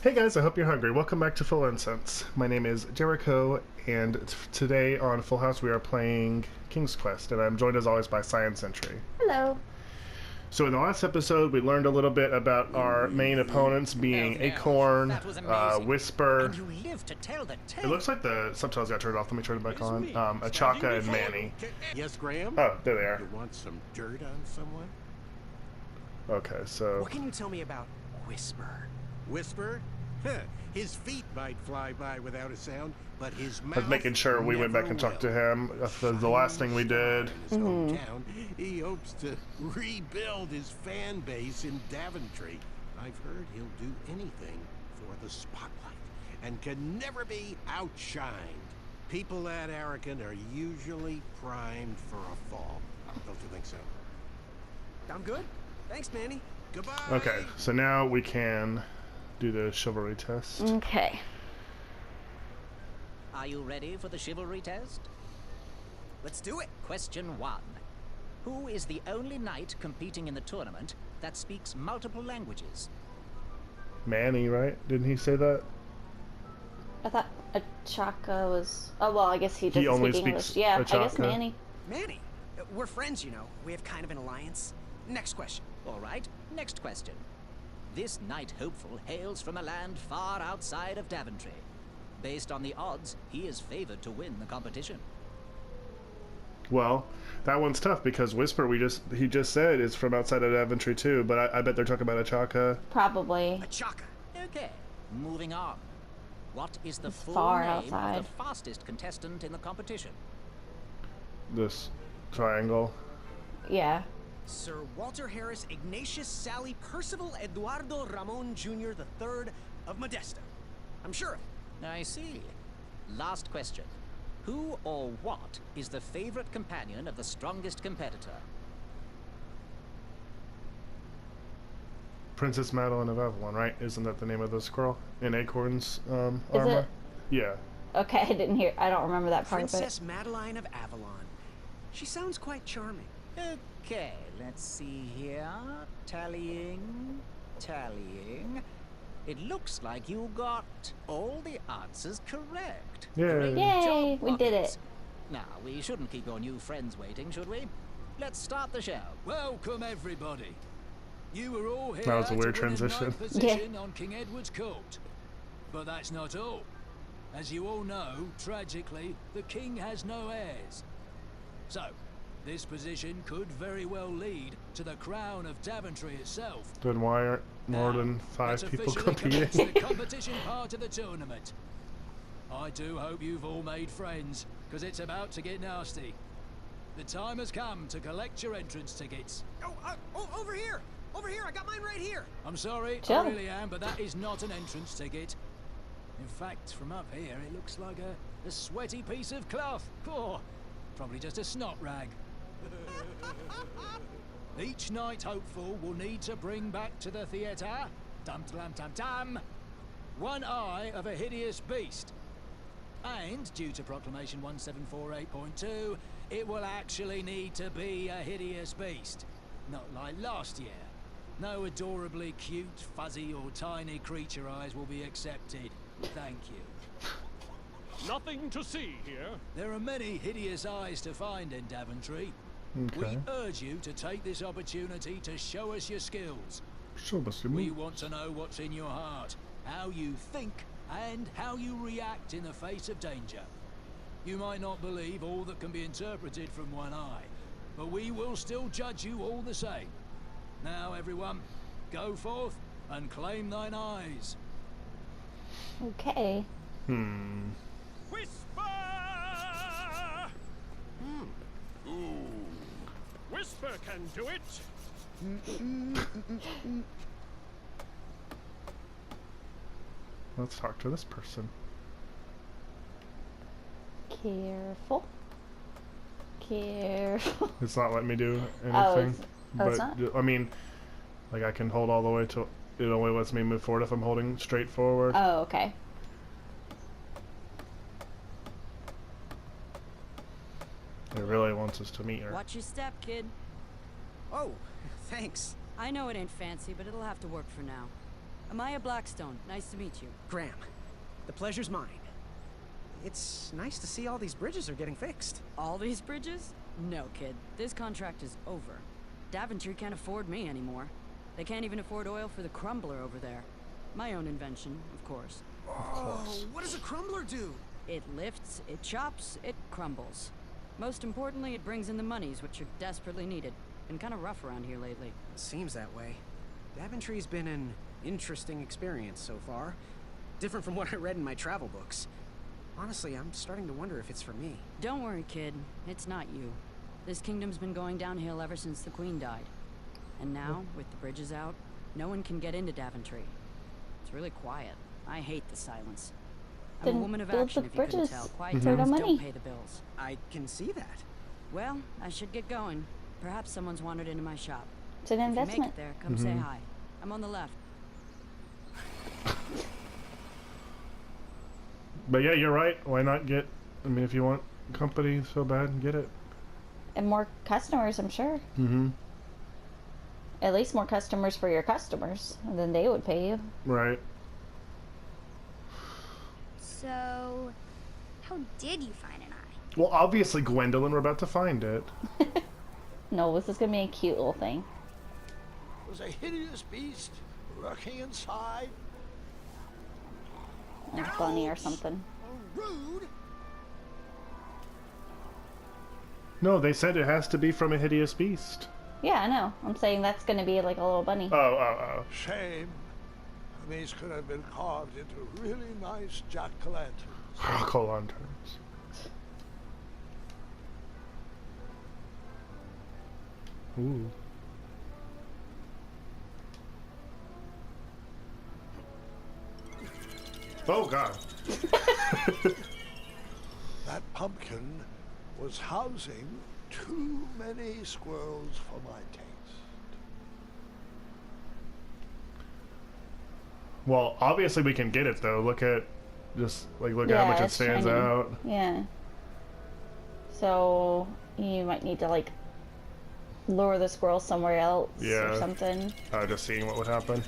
Hey guys, I hope you're hungry. Welcome back to Full Incense. My name is Jericho, and today on Full House we are playing King's Quest, and I'm joined as always by CyannSentry. Hello. So in the last episode we learned a little bit about our main opponents being Acorn, Whisper. And you live to tell the tale. It looks like the subtitles got turned off. Let me turn it back on. Achaka and Manny. Yes, Graham? Oh, there they are. You want some dirt on someone? Okay, so... What can you tell me about Whisper? Whisper? Huh. His feet might fly by without a sound, but his mouth I was making sure we went back and talked to him. That's the last thing we did. In his hometown, he hopes to rebuild his fan base in Daventry. I've heard he'll do anything for the spotlight and can never be outshined. People that arrogant are usually primed for a fall. Don't you think so? I'm good. Thanks, Manny. Goodbye. Okay, so now we can do the Chivarlry Test. Okay. Are you ready for the Chivalry Test? Let's do it. Question 1. Who is the only knight competing in the tournament that speaks multiple languages? Manny, right? Didn't he say that? I thought Achaka was... Oh, well, I guess he doesn't only speak speaks English. Yeah, I guess Achaka. Manny. Manny, we're friends, you know. We have kind of an alliance. Next question. All right, next question. This knight hopeful hails from a land far outside of Daventry. Based on the odds, he is favored to win the competition. Well, that one's tough because Whisper, he just said is from outside of Daventry too, but I bet they're talking about Achaka. Probably. Achaka. Okay, moving on. What is the full far name outside. of the fastest contestant in the competition? This triangle. Yeah. Sir Walter Harris Ignatius Sally Percival Eduardo Ramon Jr. III of Modesta. I'm sure of it. I see. Last question. Who or what is the favorite companion of the strongest competitor? Princess Madeline of Avalon, right? Isn't that the name of the scroll in Acorn's Is armor? it? Yeah. Okay, I didn't hear... I don't remember that part of Princess it. Madeline of Avalon. She sounds quite charming. Okay, let's see here. Tallying. It looks like you got all the answers correct. Yay. Great Yay, job, we did Rockets. it. Now, we shouldn't keep your new friends waiting, should we? Let's start the show. Welcome, everybody. You were all here That was a weird to win transition. ninth position on King Edward's court. But that's not all. As you all know, tragically, the king has no heirs. So, this position could very well lead to the crown of Daventry itself. Then why aren't more Now, than 5 let's people officially competing? commence the competition part of the tournament. I do hope you've all made friends, because it's about to get nasty. The time has come to collect your entrance tickets. Oh, over here! Over here! I got mine right here! I'm sorry, Chill. I really am, but that is not an entrance ticket. In fact, from up here, it looks like a sweaty piece of cloth. Oh, probably just a snot rag. Each knight hopeful will need to bring back to the theatre, dum-dum-dum-dum, one eye of a hideous beast. And, due to Proclamation 1748.2, it will actually need to be a hideous beast. Not like last year. No adorably cute, fuzzy or tiny creature eyes will be accepted. Thank you. Nothing to see here. There are many hideous eyes to find in Daventry. Okay. We urge you to take this opportunity to show us your skills. Show us your We move. want to know what's in your heart, how you think, and how you react in the face of danger. You might not believe all that can be interpreted from one eye, but we will still judge you all the same. Now, everyone, go forth and claim thine eyes. Okay. Whisper! Whisper can do it. Let's talk to this person. Careful. Careful. It's not letting me do Oh, anything. it's but not? I mean, like I can hold all the way till it only lets me move forward if I'm holding straight forward. Oh, okay. It really wants us to meet her. Watch your step, kid. Oh, thanks. I know it ain't fancy, but it'll have to work for now. Amaya Blackstone, nice to meet you. Graham, the pleasure's mine. It's nice to see all these bridges are getting fixed. All these bridges? No, kid. This contract is over. Daventry can't afford me anymore. They can't even afford oil for the crumbler over there. My own invention, of course. Oh, what does a crumbler do? It lifts, it chops, it crumbles. Most importantly, it brings in the monies, which are desperately needed. Been kind of rough around here lately. Seems that way. Daventry's been an interesting experience so far. Different from what I read in my travel books. Honestly, I'm starting to wonder if it's for me. Don't worry, kid. It's not you. This kingdom's been going downhill ever since the Queen died. And now, with the bridges out, no one can get into Daventry. It's really quiet. I hate the silence. I'm a Then woman of build action, the if you couldn't bridges. tell. Quiet For the towns money. don't pay the bills. I can see that. Well, I should get going. Perhaps someone's wandered into my shop. It's an If you make investment. it there, come say hi. I'm on the left. But yeah, you're right. Why not get? I mean, if you want company so bad, get it. And more customers, I'm sure. Mm-hmm. At least more customers for your customers. And then they would pay you. Right. So, how did you find an eye? Well, obviously, Gwendolyn, we're about to find it. No, this is gonna be a cute little thing. Was a hideous beast lurking inside. Like a bunny or something. Rude! No, they said it has to be from a hideous beast. Yeah, I know. I'm saying that's gonna be like a little bunny. Oh. Shame. These could have been carved into really nice jack-o'-lanterns. Jack-o'-lanterns. Ooh. Oh God. That pumpkin was housing too many squirrels for my taste. Well, obviously we can get it though. Look at look at how much it it's stands shiny. out. Yeah. So you might need to like lure the squirrel somewhere else Yeah. or something. Just seeing what would happen.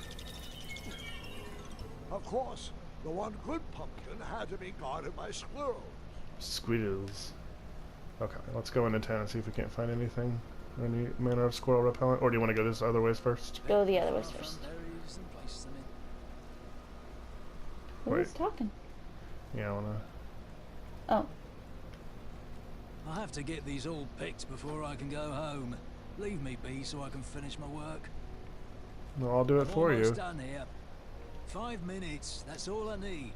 Of course, the one good pumpkin had to be guarded by squirrels. Squirrels. Okay, let's go into town and see if we can't find anything. Any manner of squirrel repellent, or do you want to go this other ways first? Go the other ways first. Berries and place them in. Who's Wait. talking? Yeah, I wanna. Oh, I have to get these all picked before I can go home. Leave me be so I can finish my work. No, I'll do it I'm for almost you. done here. 5 minutes, that's all I need.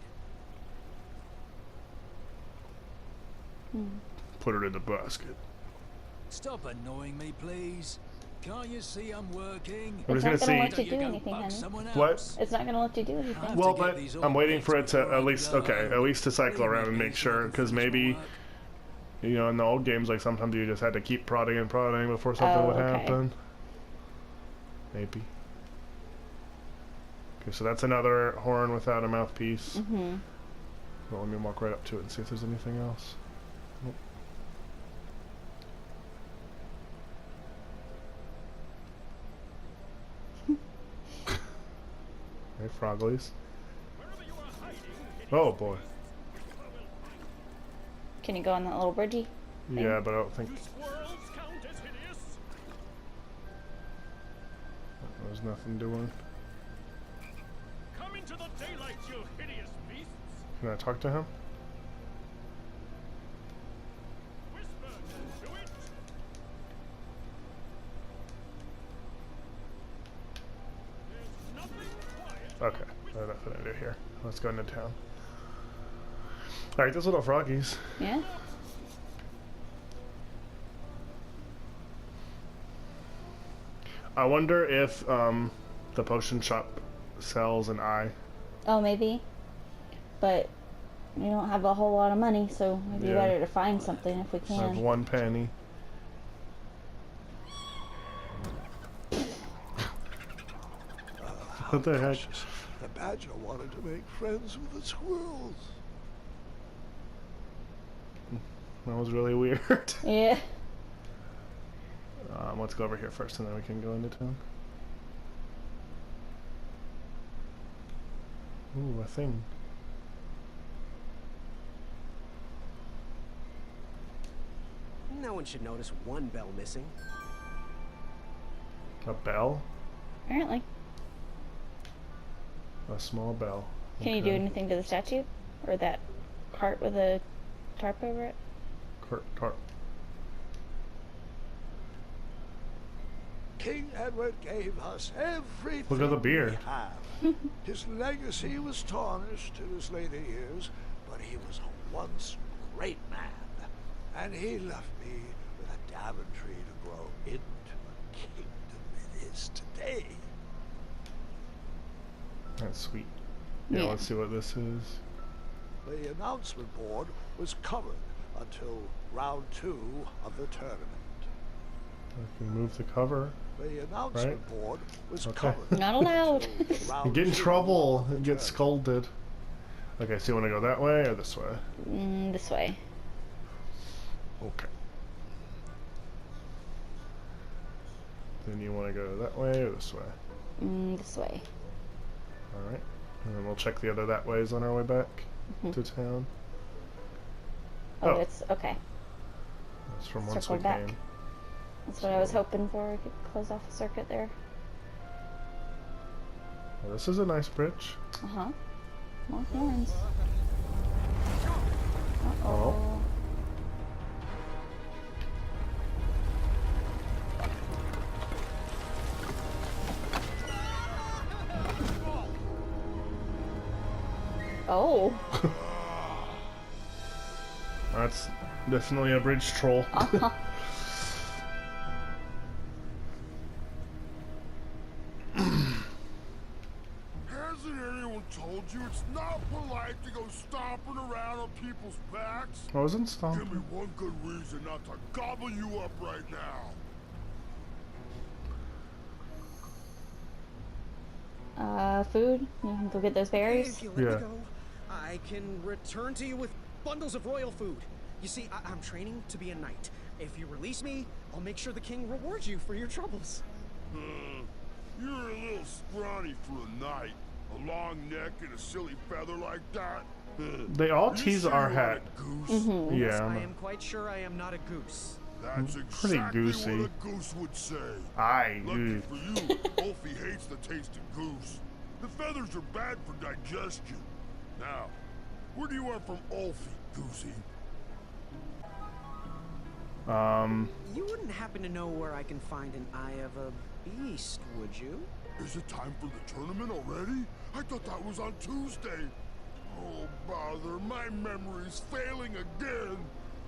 Put it in the basket. Stop annoying me, please. Can't you see I'm working? I'm It's just not gonna gonna see. let you do go anything, bug honey. someone What? else. it's not gonna let you do I anything. have Well, to get but these all I'm waiting picked for it to before I at can least go okay, home. at least to cycle Leave me around and be make so I sure, can because finish my maybe work. you know in the old games like sometimes you just had to keep prodding and prodding before something Oh, would okay. happen. Maybe. Okay, so that's another horn without a mouthpiece. Mm-hmm. Well, let me walk right up to it and see if there's anything else. Nope. Hey, Froglies. Wherever you are hiding, Oh boy. Can you go on that little bridgey? Yeah, but I don't think do squirrels count as hideous? there's nothing doing. Come into the daylight, you hideous beasts! Can I talk to him? Whisper, do it! There's nothing quiet. Okay, there's nothing to do here. Let's go into town. Alright, those little froggies. Yeah. I wonder if the potion shop sells an eye. Oh, maybe. But we don't have a whole lot of money, so it'd be Yeah. better to find something if we I have can. 1 penny. What the heck? Precious. The badger wanted to make friends with the squirrels. That was really weird. Yeah. Let's go over here first and then we can go into town. Ooh, a thing. No one should notice one bell missing. A bell? Apparently. A small bell. Can you do anything to the statue? Or that cart with a tarp over it? Tarp. King Edward gave us everything Look at the beard. we have. His legacy was tarnished in his later years, but he was a once great man. And he left me with a Daventry to grow into the kingdom it is today. That's sweet. Yeah, let's see what this is. The announcement board was covered until round 2 of the tournament. I can move the cover. The announcement board was covered. Not allowed. You get in trouble and get scolded. Okay, so you want to go that way or this way? This way. Okay. Then you want to go that way or this way? This way. Alright. And then we'll check the other that ways on our way back to town. Oh, it's okay. That's from once Circle we back. came. That's what I was hoping for. I could close off the circuit there. Well, this is a nice bridge. Uh-huh. More horns. Oh. Oh. That's definitely a bridge troll. Hasn't anyone told you it's not polite to go stomping around on people's backs? I wasn't stomping. Give me one good reason not to gobble you up right now. Food? You can go get those berries? If you let me go, I can return to you with bundles of royal food. You see, I'm training to be a knight. If you release me, I'll make sure the king rewards you for your troubles. You're a little scrawny for a knight. A long neck and a silly feather like that. They all tease our hat. Goose? Yeah. I am quite sure I am not a goose. That's Pretty exactly goosey. what a goose would say. Aye. Lucky for you, Wolfie hates the taste of goose. The feathers are bad for digestion. Now, where do you want from Wolfie, Goosey? You wouldn't happen to know where I can find an Eye of a Beast, would you? Is it time for the tournament already? I thought that was on Tuesday. Oh, bother, my memory's failing again.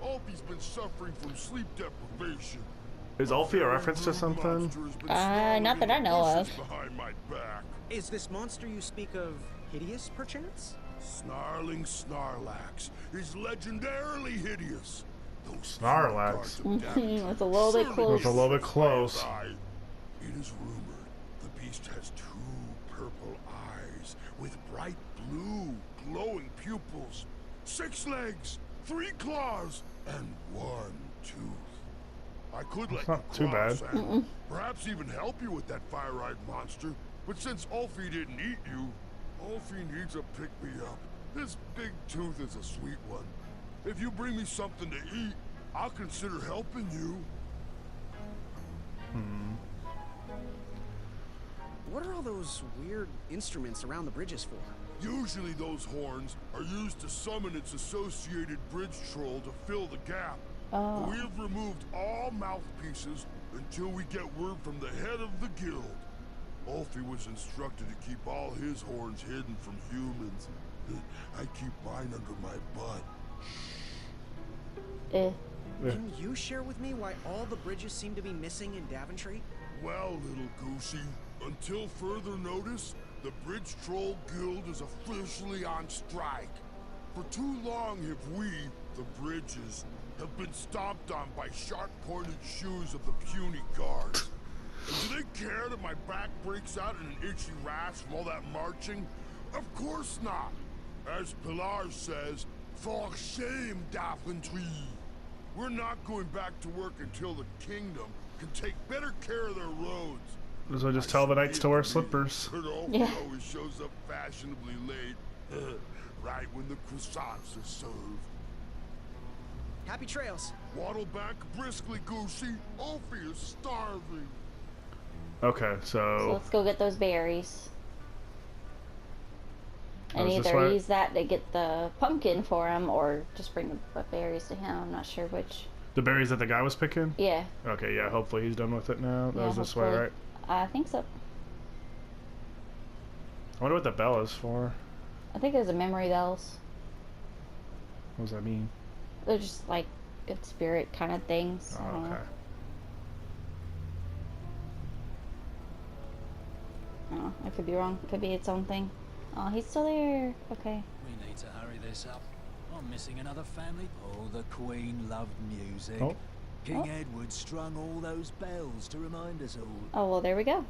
Wolfie's been suffering from sleep deprivation. Is Alfie a reference to something? Not that I know of. Behind my back. Is this monster you speak of hideous, perchance? Snarling Snarlax is legendarily hideous. Those Snarlax. That's a little bit close. That's a little bit close. It is rumored the beast has 2 purple eyes with bright blue glowing pupils, 6 legs, 3 claws, and 1 tooth. I could let not you too cross bad. and perhaps even help you with that fire-eyed monster, but since Ulfie didn't eat you, Ulfie needs a pick-me-up. This big tooth is a sweet one. If you bring me something to eat, I'll consider helping you. What are all those weird instruments around the bridges for? Usually those horns are used to summon its associated bridge troll to fill the gap. Oh. We have removed all mouthpieces until we get word from the head of the guild. Ulfie was instructed to keep all his horns hidden from humans. I keep mine under my butt. Can you share with me why all the bridges seem to be missing in Daventry? Well, little goosey, until further notice, the Bridge Troll Guild is officially on strike. For too long have we, the bridges, have been stomped on by sharp-pointed shoes of the puny guards. And do they care that my back breaks out in an itchy rash from all that marching? Of course not. As Pilar says, for shame, Daventry. We're not going back to work until the kingdom can take better care of their roads. So just tell the knights to wear slippers. Yeah. Always shows up fashionably late, right when the croissants are served. Happy trails. Waddle back briskly, Goosey. Ophi is starving. Okay, So so let's go get those berries. And Goes this either way? use that to get the pumpkin for him, or just bring the berries to him. I'm not sure which. the berries that the guy was picking? Yeah, Okay, yeah, hopefully he's done with it now. That Yeah, was this way, hopefully. right? I think so. I wonder what the bell is for. I think it's a memory bells. What does that mean? They're just like good spirit kind of things. I Oh, don't know. okay. Oh, I could be wrong. Could be its own thing. Oh, he's still there. Okay. We need to hurry this up. I'm missing another family. Oh, the Queen loved music. Oh. King Oh. Edward strung all those bells to remind us all. Oh, well, there we go.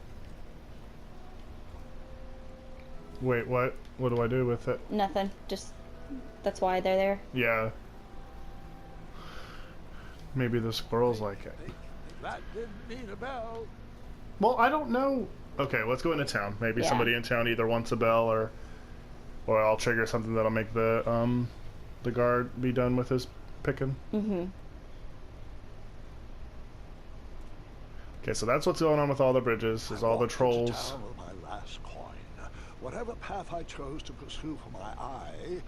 Wait, what? What do I do with it? Nothing. Just, that's why they're there. Yeah. Maybe the squirrels like it. That didn't mean a bell. Well, I don't know. Okay, let's go into town. Maybe Yeah. somebody in town either wants a bell or I'll trigger something that'll make the guard be done with his picking. Mm-hmm. Okay, so that's what's going on with all the bridges, is all the walked into trolls. town with my last coin. Whatever path I chose to pursue for my eye,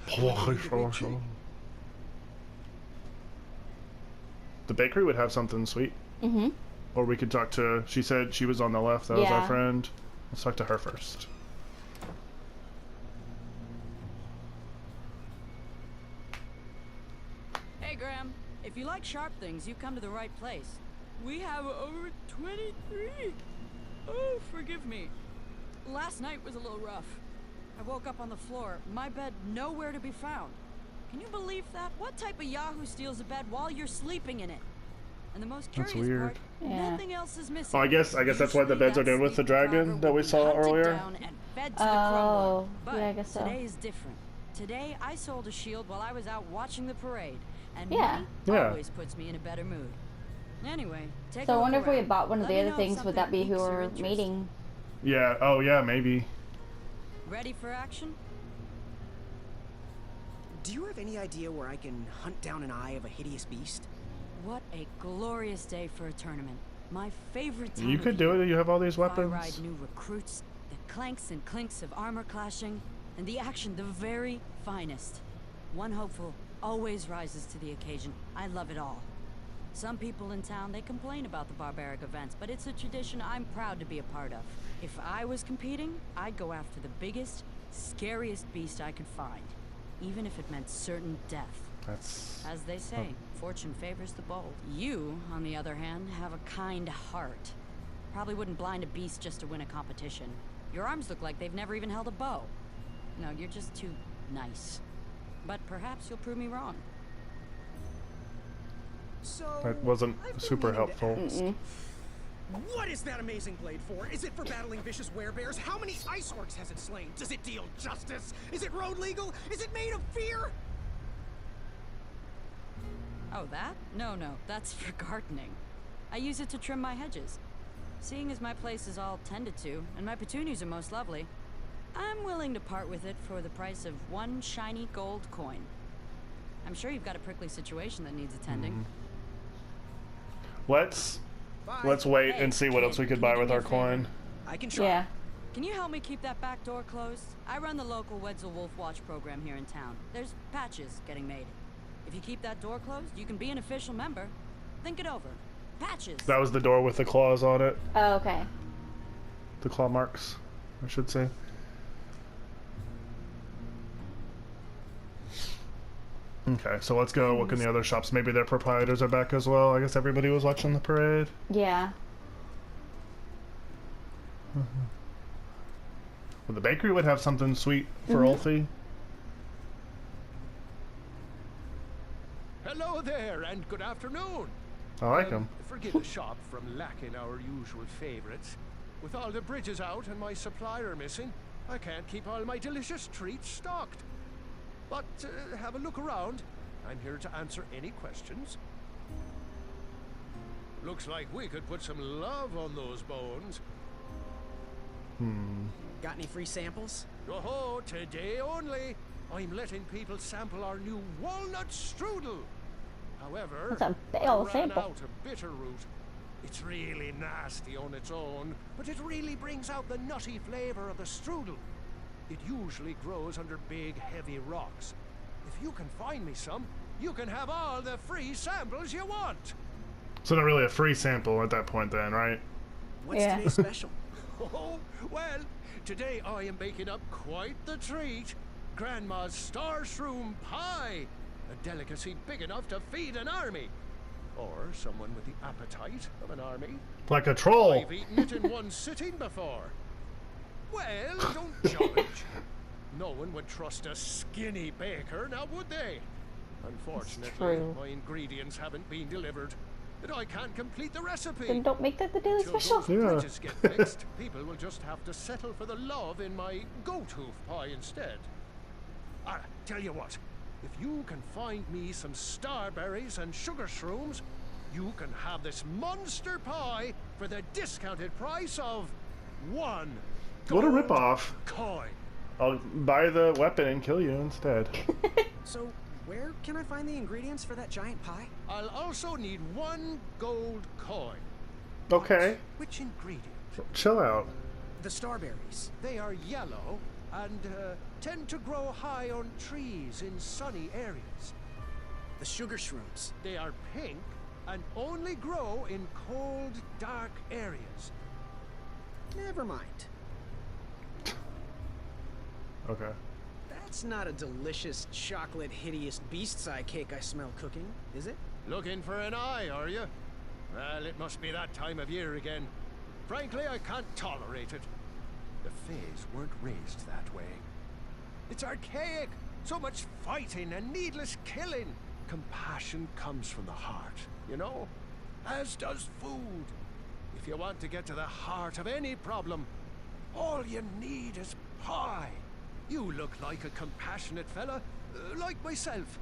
The bakery would have something sweet. Mm-hmm. Or we could talk to, she said she was on the left, that was our Yeah. friend. Let's talk to her first. Hey, Graham. If you like sharp things, you've come to the right place. We have over 23. Oh, forgive me. Last night was a little rough. I woke up on the floor, my bed nowhere to be found. Can you believe that? What type of yahoo steals a bed while you're sleeping in it? And the most That's curious weird. part, Yeah. nothing else is missing. Oh, I guess that's why the Usually beds are that doing with the sleepy driver dragon that we would be saw hunted earlier. down and fed to the Oh, crumbler. But yeah, I guess so. today is different. Today I sold a shield while I was out watching the parade, and Yeah. money Yeah. always puts me in a better mood. Anyway, take So a I look wonder if we around. had bought one of Let the me other know if things, would that be something who piques your we're interest. meeting? Yeah, oh yeah, maybe. Ready for action? Do you have any idea where I can hunt down an eye of a hideous beast? What a glorious day for a tournament. My favorite time You of could do year. it, you have all these I weapons. ride new recruits, the clanks and clinks of armor clashing, and the action the very finest. One hopeful always rises to the occasion. I love it all. Some people in town, they complain about the barbaric events, but it's a tradition I'm proud to be a part of. If I was competing, I'd go after the biggest, scariest beast I could find, even if it meant certain death. That's As they say, fortune favors the bold. You, on the other hand, have a kind heart. Probably wouldn't blind a beast just to win a competition. Your arms look like they've never even held a bow. No, you're just too nice. But perhaps you'll prove me wrong. So that wasn't I've been super meaning to helpful. ask, what is that amazing blade for? Is it for battling vicious werebears? How many ice orcs has it slain? Does it deal justice? Is it road legal? Is it made of fear? Oh, that? No, that's for gardening. I use it to trim my hedges. Seeing as my place is all tended to, and my petunias are most lovely, I'm willing to part with it for the price of one shiny gold coin. I'm sure you've got a prickly situation that needs attending. Let's Bye. wait Hey, and see what kid, else we could can you buy do with me a our favor? coin. I can try. Yeah. Can you help me keep that back door closed? I run the local Wetzel Wolf Watch program here in town. There's patches getting made. If you keep that door closed, you can be an official member. Think it over. Patches. That was the door with the claws on it. Oh, okay. The claw marks, I should say. Okay, so let's go look in the other shops. Maybe their proprietors are back as well. I guess everybody was watching the parade. Yeah. Well, the bakery would have something sweet for Ulfi. Hello there, and good afternoon. I like them. Forgive the shop from lacking our usual favorites. With all the bridges out and my supplier missing, I can't keep all my delicious treats stocked. But have a look around. I'm here to answer any questions. Looks like we could put some love on those bones. Got any free samples? Oh, today only. I'm letting people sample our new walnut strudel. However, That's a big I old ran sample. out of bitter root. It's really nasty on its own, but it really brings out the nutty flavor of the strudel. It usually grows under big, heavy rocks. If you can find me some, you can have all the free samples you want. So not really a free sample at that point then, right? What's Yeah. today's special? Oh, well, today I am baking up quite the treat. Grandma's star shroom pie. A delicacy big enough to feed an army. Or someone with the appetite of an army. Like a troll. I've eaten it in one sitting before. Well, don't judge. No one would trust a skinny baker, now would they? Unfortunately, true. my ingredients haven't been delivered. And I can't complete the recipe. Then don't make that the daily Until special. those Yeah. bridges get fixed, people will just have to settle for the love in my goat hoof pie instead. Tell you what, if you can find me some starberries and sugar shrooms, you can have this monster pie for the discounted price of 1 What a gold ripoff. coin. I'll buy the weapon and kill you instead. So, where can I find the ingredients for that giant pie? I'll also need 1 gold coin. Okay. Which ingredient? Chill out. The starberries. They are yellow and tend to grow high on trees in sunny areas. The sugar shrooms. They are pink and only grow in cold, dark areas. Never mind. Okay. That's not a delicious, chocolate, hideous beast's eye cake I smell cooking, is it? Looking for an eye, are you? Well, it must be that time of year again. Frankly, I can't tolerate it. The Fays weren't raised that way. It's archaic. So much fighting and needless killing. Compassion comes from the heart, you know? As does food. If you want to get to the heart of any problem, all you need is pie. You look like a compassionate fella, like myself.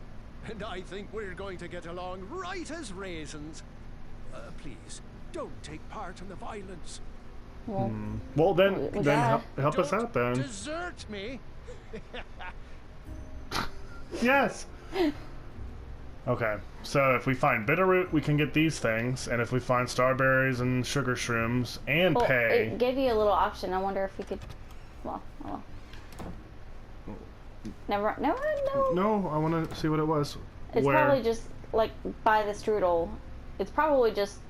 And I think we're going to get along right as raisins. Please, don't take part in the violence. Well, Well, then, We then got- help us Don't out then. Desert me. Yes. Okay. So if we find bitterroot, we can get these things, and if we find starberries and sugar shrooms and well, pay, it gave you a little option. I wonder if we could. Well, oh well. Never. No. no, I want to see what it was. It's Where? probably just like buy the strudel. It's probably just.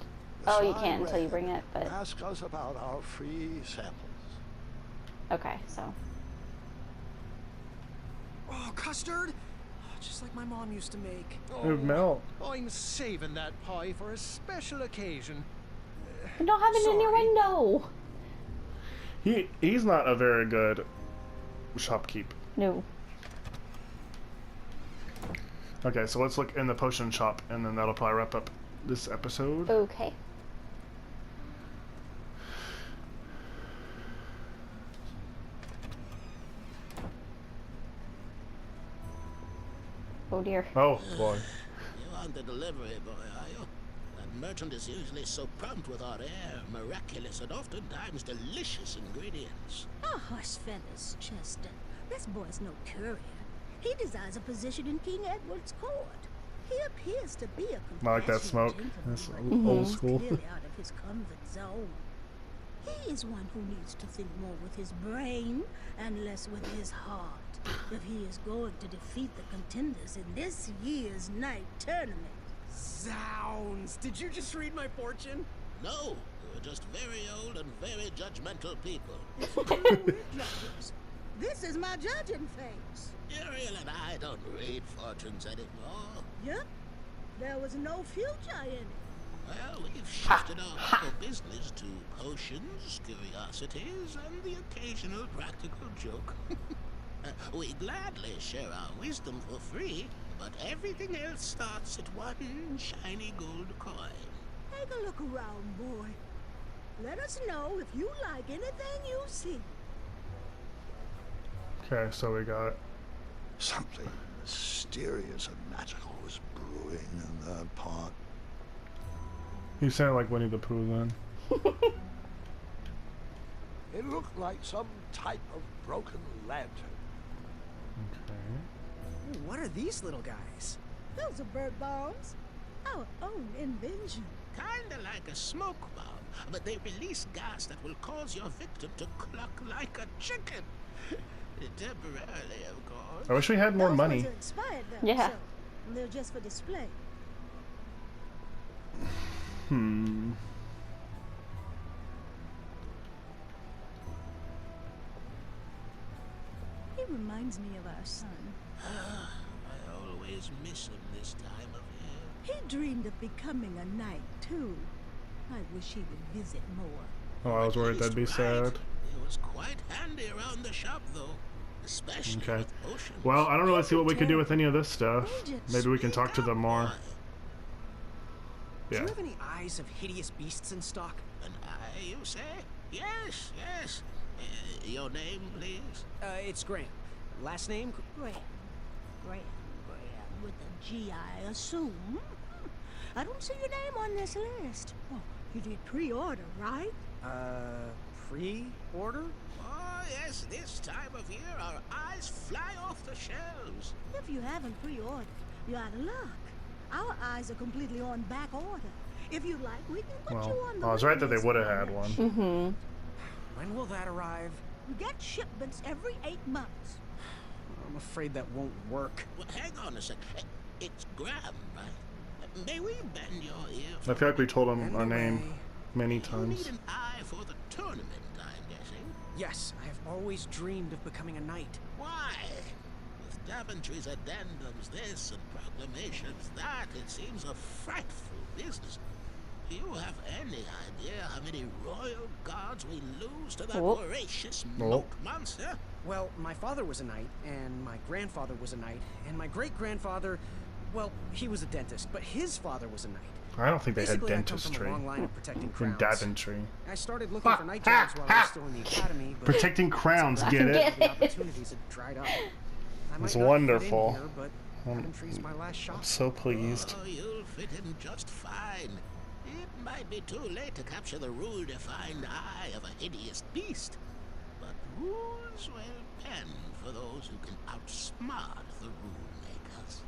Oh, you can't until you bring it. But Ask us about our free samples. okay, so Oh, custard! Oh, just like my mom used to make. It would melt. I'm saving that pie for a special occasion. you don't have it in your Sorry. window. He's not a very good shopkeep. No. Okay, so let's look in the potion shop, and then that'll probably wrap up this episode. Okay. Oh dear. Oh boy. You aren't the delivery boy, are you? That merchant is usually so prompt with our air, miraculous, and oftentimes delicious ingredients. Oh, hush, feathers, Chester. This boy's no courier. He desires a position in King Edward's court. He appears to be a I like that compassionate smoke. gentleman, That's but old he's school. clearly out of his comfort zone. He is one who needs to think more with his brain and less with his heart if he is going to defeat the contenders in this year's night tournament. Zounds! Did you just read my fortune? No, we're just very old and very judgmental people. Judges, this is my judging phase. Ariel and I don't read fortunes anymore. Yep, there was no future in it. Well, we've shifted our whole business to potions, curiosities, and the occasional practical joke. We gladly share our wisdom for free, but everything else starts at 1 shiny gold coin. Take a look around, boy. Let us know if you like anything you see. Okay, so we got. Something mysterious and magical was brewing in that pot. You sound like Winnie the Pooh then. It looked like some type of broken lantern. Okay. Ooh, what are these little guys? Those are bird bombs. Our own invention. Kinda like a smoke bomb, but they release gas that will cause your victim to cluck like a chicken. Temporarily, of course. I wish we had more Those money. ones are expired, though, Yeah. so they're just for display. Hmm. He reminds me of our son. I always miss him this time of year. He dreamed of becoming a knight, too. I wish he would visit more. Oh, I was worried that'd be sad. It was quite handy around the shop, though. Especially Okay. with potions. Well, I don't really see what we could do with any of this stuff. Maybe we can talk to them more. Do Yeah. you have any eyes of hideous beasts in stock? An eye, you say? Yes, yes. Your name, please? It's Graham. Last name? Graham. With a G, I assume. I don't see your name on this list. Oh, you did pre-order, right? Pre-order? Oh, yes, this time of year our eyes fly off the shelves. If you haven't pre-ordered, you're out of luck. Our eyes are completely on back order. If you like, we can put you on the I was right that they waiting would have list had for one. Mm-hmm. When will that arrive? We get shipments every 8 months. I'm afraid that won't work. Well, hang on a sec. It's Graham, right? May we bend your ear? I feel like we told them our name Anyway, many You need times. an eye for the tournament, I'm guessing. Yes, I have always dreamed of becoming a knight. Why? With Daventry's addendums, this and proclamations that, it seems a frightful business. Do you have any idea how many royal guards we lose to that Oh. voracious Oh. moat monster? Well, my father was a knight, and my grandfather was a knight, and my great-grandfather, well, he was a dentist, but his father was a knight. I don't think they had Basically, I come from dentistry a long line of protecting in crowns. Daventry. I started looking for night jobs while I was still in the academy, but Protecting crowns, get it? the opportunities had dried up. I might It's not fit in wonderful. here, but Daventry's my last shot. I'm so pleased. Oh, you'll fit in just fine. It might be too late to capture the rule-defined eye of a hideous beast, but rules will pen for those who can outsmart the rule makers.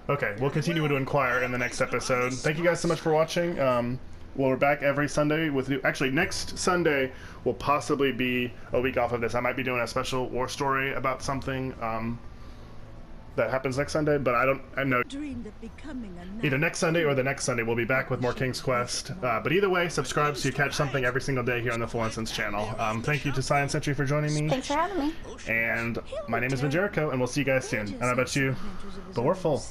Okay, we'll continue to inquire in the next episode. Thank you guys so much for watching. We're back every Sunday with new... Actually, next Sunday will possibly be a week off of this. I might be doing a special war story about something that happens next Sunday, but I know Dreamed of becoming a knight. either next Sunday or the next Sunday we'll be back with more King's Quest. But either way, subscribe so you catch something every single day here on the Full Instance channel. Thank you to CyannSentry for joining me. Thanks for having me. And my name has been Jericho, and we'll see you guys soon. And I bet you the war full.